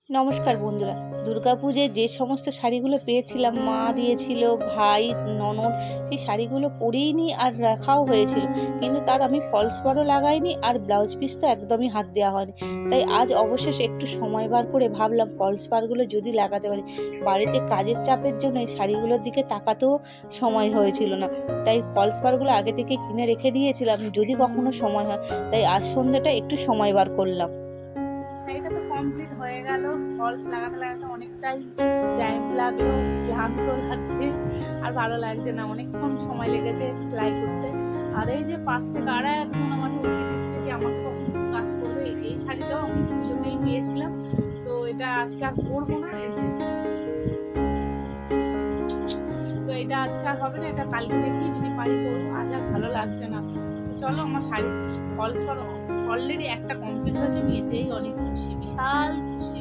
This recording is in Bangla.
নমস্কার বন্ধুরা। দুর্গাপুজোয় যে সমস্ত শাড়িগুলো পেয়েছিলাম, মা দিয়েছিল, ভাই, ননদ, সেই শাড়িগুলো পরেই নি আর রাখাও হয়েছিল, কিন্তু তার আমি ফলস পাড়ও লাগাইনি আর ব্লাউজ পিস তো একদমই হাত দেওয়া হয়নি। তাই আজ অবশেষে একটু সময় বার করে ভাবলাম ফলস পাড়গুলো যদি লাগাতে পারি। বাড়িতে কাজের চাপের জন্য এই শাড়িগুলোর দিকে তাকাতেও সময় হয়েছিল না, তাই ফলস পাড়গুলো আগে থেকে কিনে রেখে দিয়েছিলাম যদি কখনো সময় হয়। তাই আজ সন্ধ্যাটা একটু সময় বার করলাম। শাড়িটা তো কমপ্লিট হয়ে গেল। ফলস লাগাতে লাগাতে অনেকটাই টাইম লাগলো, ক্লান্ত লাগছে আর ভালো লাগছে না, অনেকক্ষণ সময় লেগেছে সেলাই করতে। আর এই যে পাশ থেকে আর একজন আমাকে উঠিয়ে দিচ্ছে যে আমাকে কখন কাজ করবে। এই শাড়িটাও আমি পুজোতেই পেয়েছিলাম, তো এটা আজকে আর পরবো না। এই যে তো এটা আজকে আর হবে না, এটা কালকে দেখি যদি পারি করবো, আজ আর ভালো লাগছে না। তো চলো, আমার শাড়ি ফলস অলরেডি একটা কমপ্লিট হয়েছে, আমি এতেই অনেক খুশি, বিশাল খুশি।